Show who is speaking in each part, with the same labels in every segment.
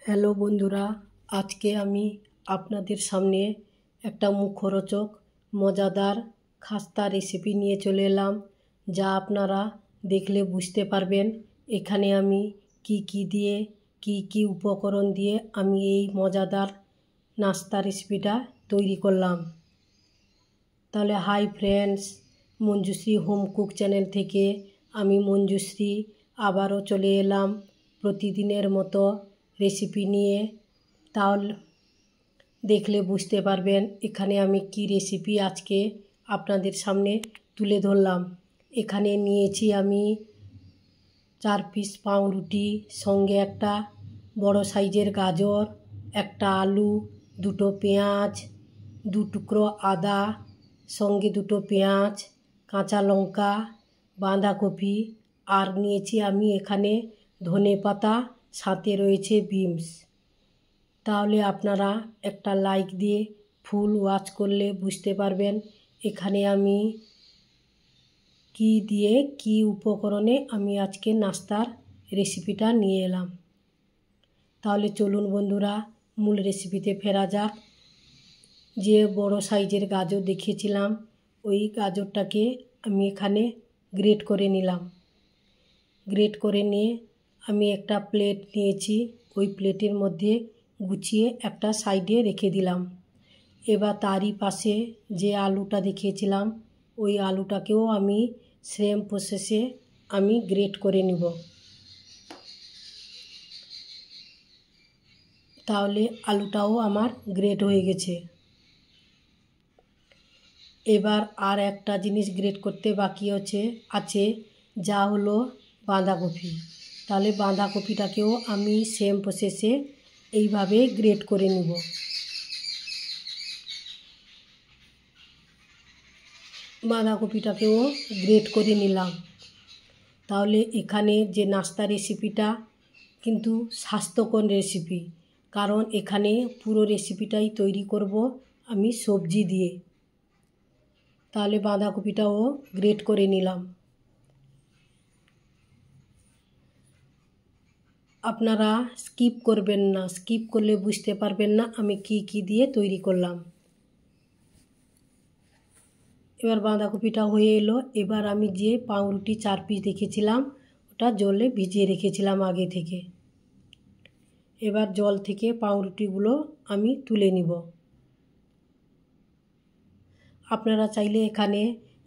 Speaker 1: Hello বন্ধুরা, আজকে আমি আপনাদের সামনে একটা মুখরোচক মজাদার খাস্তা রেসিপি নিয়ে চলে এলাম, যা আপনারা দেখলে বুঝতে পারবেন এখানে আমি কি দিয়ে কি উপকরণ দিয়ে আমি এই মজাদার নাস্তা রেসিপিটা তৈরি করলাম। তাহলে hi friends, Manjushree home cook channel থেকে আমি মঞ্জুশ্রী আবারও চলে এলাম প্রতিদিনের মতো রেসিপি নিয়ে। তাহলে দেখলে বুঝতে পারবেন এখানে আমি কি রেসিপি আজকে আপনাদের সামনে তুলে ধরলাম। এখানে নিয়েছি আমি 4 পিস পাউরুটি, সঙ্গে একটা বড় সাইজের গাজর, একটা আলু, 2টো পেঁয়াজ, 2 টুকরো আদা, সঙ্গে 2টো পেঁয়াজ, কাঁচা লঙ্কা, বাঁধাকপি, আর নিয়েছি আমি এখানে ধনেপাতা, সাথে রয়েছে বিনস। তাহলে আপনারা একটা লাইক দিয়ে ফুল ওয়াচ করলে বুঝতে পারবেন এখানে আমি কি দিয়ে কি উপকরণে আমি আজকে নাস্তার রেসিপিটা নিয়ে এলাম। তাহলে চলুন বন্ধুরা, মূল রেসিপিতে ফেরা যাক। যে বড় সাইজের গাজর দেখিয়েছিলাম, ওই গাজরটাকে আমি এখানে গ্রেট করে নিলাম। গ্রেট করে নিয়ে আমি একটা প্লেট নিয়েছি, ওই প্লেটের মধ্যে গুছিয়ে একটা সাইডে রেখে দিলাম। এবার তারই পাশে যে আলুটা দেখিয়েছিলাম, ওই আলুটাকেও আমি সেম প্রসেসে আমি গ্রেট করে নিব। তাহলে আলুটাও আমার গ্রেট হয়ে গেছে। এবার আর একটা জিনিস গ্রেট করতে বাকি আছে, যা হলো বাঁধাকপি। তাহলে বাঁধাকপিটাকেও আমি সেম প্রসেসে এইভাবে গ্রেট করে নিব। বাঁধাকপিটাকেও গ্রেট করে নিলাম। তাহলে এখানে যে নাস্তা রেসিপিটা কিন্তু স্বাস্থ্যকর রেসিপি, কারণ এখানে পুরো রেসিপিটাই তৈরি করব আমি সবজি দিয়ে। তাহলে বাঁধাকপিটাও গ্রেট করে নিলাম। আপনারা স্কিপ করবেন না, স্কিপ করলে বুঝতে পারবেন না আমি কি দিয়ে তৈরি করলাম। এবার বাঁধাকপিটা হয়ে এলো। এবার আমি যে পাউরুটি 4 পিস দেখেছিলাম, ওটা জলে ভিজিয়ে রেখেছিলাম আগে থেকে। এবার জল থেকে পাউরুটিগুলো আমি তুলে নিব। আপনারা চাইলে এখানে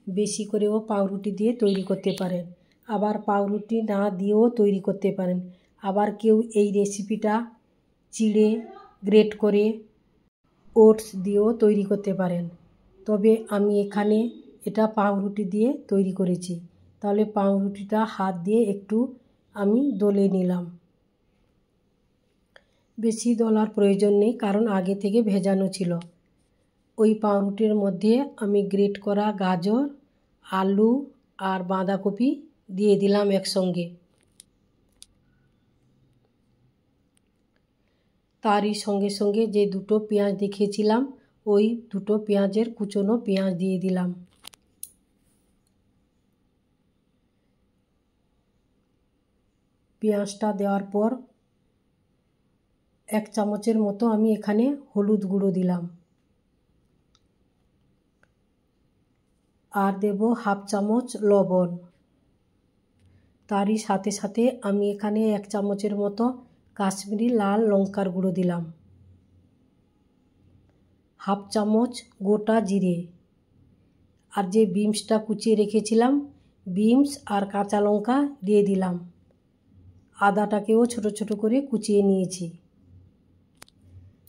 Speaker 1: বেশি করেও পাউরুটি দিয়ে তৈরি করতে পারেন, আবার পাউরুটি না দিয়েও তৈরি করতে পারেন। আবার কেউ এই রেসিপিটা চিড়ে গ্রেট করে ওটস দিয়েও তৈরি করতে পারেন। তবে আমি এখানে এটা পাউরুটি দিয়ে তৈরি করেছি। তাহলে পাউরুটিটা হাত দিয়ে একটু আমি দলে নিলাম। বেশি দলার প্রয়োজন নেই, কারণ আগে থেকে ভেজানো ছিল। ওই পাউরুটির মধ্যে আমি গ্রেট করা গাজর, আলু আর বাঁধাকপি দিয়ে দিলাম একসঙ্গে। তারই সঙ্গে সঙ্গে যে 2টো পেঁয়াজ দেখিয়েছিলাম, ওই 2টো পেঁয়াজের কুচনো পেঁয়াজ দিয়ে দিলাম। পেঁয়াজটা দেওয়ার পর 1 চামচের মতো আমি এখানে হলুদ গুঁড়ো দিলাম, আর দেব 1/2 চামচ লবণ। তারই সাথে সাথে আমি এখানে 1 চামচের মতো কাশ্মীরি লাল লঙ্কার গুঁড়ো দিলাম, 1/2 চামচ গোটা জিরে, আর যে বিনসটা কুচিয়ে রেখেছিলাম, বিনস আর কাঁচা লঙ্কা দিয়ে দিলাম। আদাটাকেও ছোট ছোট করে কুচিয়ে নিয়েছি।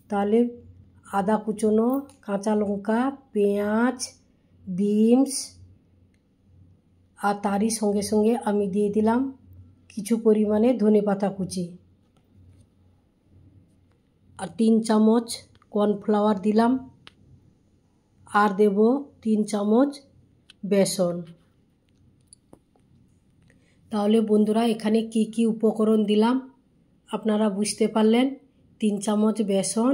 Speaker 1: তাহলে আদা কুচনো, কাঁচা লঙ্কা, পেঁয়াজ, বিনস, আর তারই সঙ্গে সঙ্গে আমি দিয়ে দিলাম কিছু পরিমাণে ধনেপাতা কুচি, আর 3 চামচ কর্নফ্লাওয়ার দিলাম, আর দেব 3 চামচ বেসন। তাহলে বন্ধুরা এখানে কি উপকরণ দিলাম আপনারা বুঝতে পারলেন। 3 চামচ বেসন,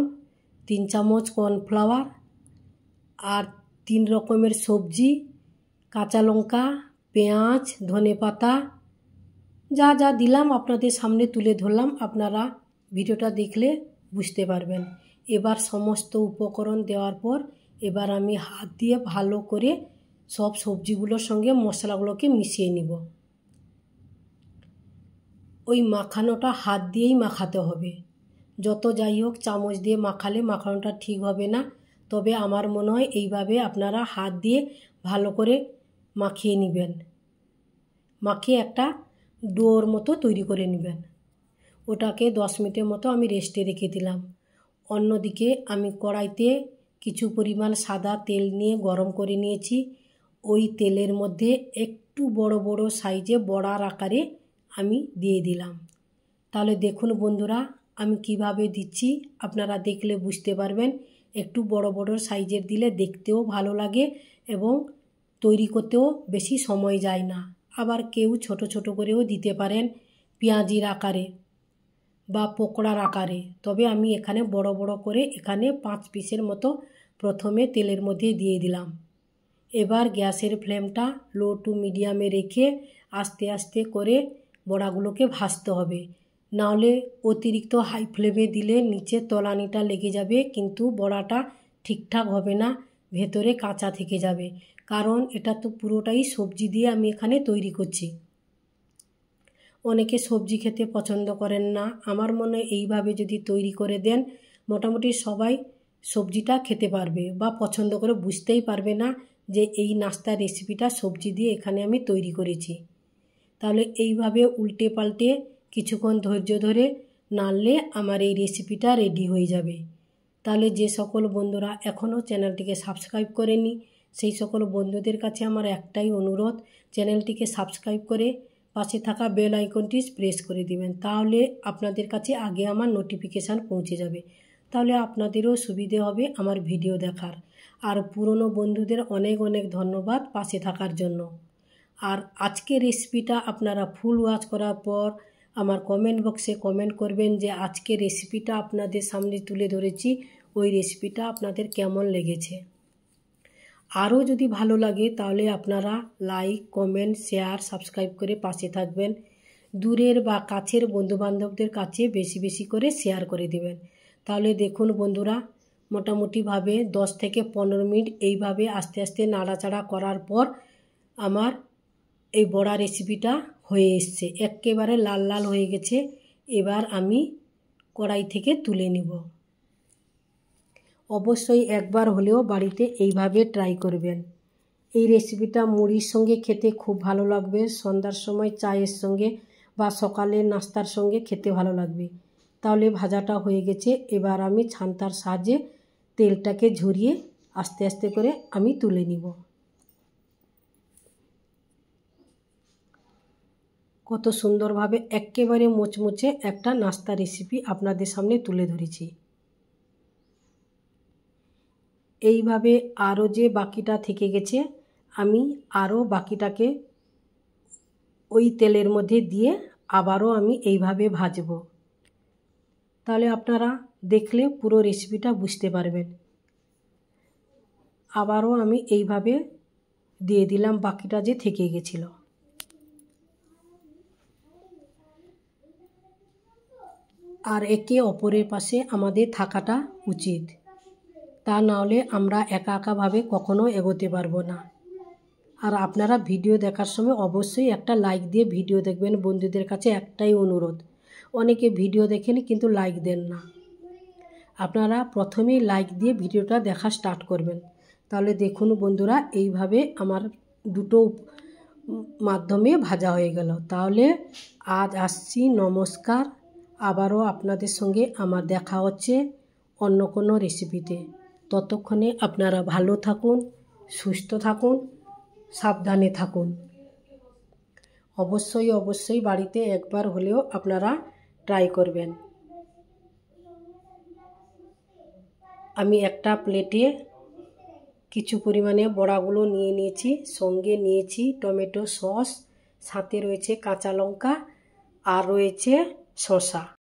Speaker 1: 3 চামচ কর্নফ্লাওয়ার, আর 3 রকমের সবজি, কাঁচা লঙ্কা, পেঁয়াজ, ধনেপাতা, যা যা দিলাম আপনাদের সামনে তুলে ধরলাম, আপনারা ভিডিওটা দেখলে বুঝতে পারবেন। এবার সমস্ত উপকরণ দেওয়ার পর এবার আমি হাত দিয়ে ভালো করে সব সবজিগুলোর সঙ্গে মশলাগুলোকে মিশিয়ে নিব। ওই মাখানোটা হাত দিয়েই মাখাতে হবে। যত যাই হোক চামচ দিয়ে মাখালে মাখানোটা ঠিক হবে না, তবে আমার মনে হয় এইভাবে আপনারা হাত দিয়ে ভালো করে মাখিয়ে নেবেন। মাখিয়ে একটা ডোর মতো তৈরি করে নেবেন। ওটাকে 10 মিনিটের মতো আমি রেস্টে রেখে দিলাম। অন্যদিকে আমি কড়াইতে কিছু পরিমাণ সাদা তেল নিয়ে গরম করে নিয়েছি। ওই তেলের মধ্যে একটু বড় বড় সাইজে বড়ার আকারে আমি দিয়ে দিলাম। তাহলে দেখুন বন্ধুরা আমি কিভাবে দিচ্ছি, আপনারা দেখলে বুঝতে পারবেন। একটু বড় বড় সাইজের দিলে দেখতেও ভালো লাগে এবং তৈরি করতেও বেশি সময় যায় না। আবার কেউ ছোট ছোট করেও দিতে পারেন পেঁয়াজির আকারে বা পকোড়ার আকারে, তবে আমি এখানে বড় বড় করে এখানে 5 পিসের মতো প্রথমে তেলের মধ্যে দিয়ে দিলাম। এবার গ্যাসের ফ্লেমটা লো টু মিডিয়ামে রেখে আস্তে আস্তে করে বড়াগুলোকে ভাজতে হবে। নাহলে অতিরিক্ত হাই ফ্লেমে দিলে নিচে তলানিটা লেগে যাবে, কিন্তু বড়াটা ঠিকঠাক হবে না, ভেতরে কাঁচা থেকে যাবে। কারণ এটা তো পুরোটাই সবজি দিয়ে আমি এখানে তৈরি করছি। অনেকে সবজি খেতে পছন্দ করেন না, আমার মনে হয় এইভাবে যদি তৈরি করে দেন মোটামুটি সবাই সবজিটা খেতে পারবে বা পছন্দ করে, বুঝতেই পারবে না যে এই নাস্তার রেসিপিটা সবজি দিয়ে এখানে আমি তৈরি করেছি। তাহলে এইভাবে উল্টে পাল্টে কিছুক্ষণ ধৈর্য ধরে নাড়লে আমার এই রেসিপিটা রেডি হয়ে যাবে। তাহলে যে সকল বন্ধুরা এখনও চ্যানেলটিকে সাবস্ক্রাইব করেনি সেই সকল বন্ধুদের কাছে আমার একটাই অনুরোধ, চ্যানেলটিকে সাবস্ক্রাইব করে পাশে থাকা বেল আইকনটি প্রেস করে দিবেন। তাহলে আপনাদের কাছে আগে আমার নোটিফিকেশান পৌঁছে যাবে। তাহলে আপনাদেরও সুবিধে হবে আমার ভিডিও দেখার। আর পুরনো বন্ধুদের অনেক অনেক ধন্যবাদ পাশে থাকার জন্য। আর আজকের রেসিপিটা আপনারা ফুল ওয়াচ করার পর আমার কমেন্ট বক্সে কমেন্ট করবেন যে আজকের রেসিপিটা আপনাদের সামনে তুলে ধরেছি, ওই রেসিপিটা আপনাদের কেমন লেগেছে। আরও যদি ভালো লাগে তাহলে আপনারা লাইক, কমেন্ট, শেয়ার, সাবস্ক্রাইব করে পাশে থাকবেন। দূরের বা কাছের বন্ধুবান্ধবদের কাছে বেশি বেশি করে শেয়ার করে দেবেন। তাহলে দেখুন বন্ধুরা মোটামুটিভাবে 10 থেকে 15 মিনিট এইভাবে আস্তে আস্তে নাড়াচাড়া করার পর আমার এই বড়া রেসিপিটা হয়ে এসছে, একেবারে লাল লাল হয়ে গেছে। এবার আমি কড়াই থেকে তুলে নিব। অবশ্যই একবার হলেও বাড়িতে এইভাবে ট্রাই করবেন। এই রেসিপিটা মুড়ির সঙ্গে খেতে খুব ভালো লাগবে, সন্ধ্যার সময় চায়ের সঙ্গে বা সকালের নাস্তার সঙ্গে খেতে ভালো লাগবে। তাহলে ভাজাটা হয়ে গেছে, এবার আমি ছান্তার সাহায্যে তেলটাকে ঝরিয়ে আস্তে আস্তে করে আমি তুলে নিব। কত সুন্দরভাবে একেবারে মুচমুচে একটা নাস্তা রেসিপি আপনাদের সামনে তুলে ধরেছি। এইভাবে আরও যে বাকিটা থেকে গেছে আমি আরও বাকিটাকে ওই তেলের মধ্যে দিয়ে আবারও আমি এইভাবে ভাজব। তাহলে আপনারা দেখলে পুরো রেসিপিটা বুঝতে পারবেন। আবারও আমি এইভাবে দিয়ে দিলাম বাকিটা যে থেকে গেছিল। আর একে অপরের পাশে আমাদের থাকাটা উচিত, তা নাহলে আমরা একা একাভাবে কখনো এগোতে পারবো না। আর আপনারা ভিডিও দেখার সময় অবশ্যই একটা লাইক দিয়ে ভিডিও দেখবেন। বন্ধুদের কাছে একটাই অনুরোধ, অনেকে ভিডিও দেখেন কিন্তু লাইক দেন না। আপনারা প্রথমেই লাইক দিয়ে ভিডিওটা দেখা স্টার্ট করবেন। তাহলে দেখুন বন্ধুরা এইভাবে আমার দুটো মাধ্যমে ভাজা হয়ে গেল। তাহলে আজ আসছি, নমস্কার। আবারও আপনাদের সঙ্গে আমার দেখা হচ্ছে অন্য কোনো রেসিপিতে। ততক্ষণে আপনারা ভালো থাকুন, সুস্থ থাকুন, সাবধানে থাকুন। অবশ্যই অবশ্যই বাড়িতে একবার হলেও আপনারা ট্রাই করবেন। আমি একটা প্লেটে কিছু পরিমাণে বড়াগুলো নিয়ে নিয়েছি, সঙ্গে নিয়েছি টমেটো সস, সাথে রয়েছে কাঁচা লঙ্কা আর রয়েছে শসা।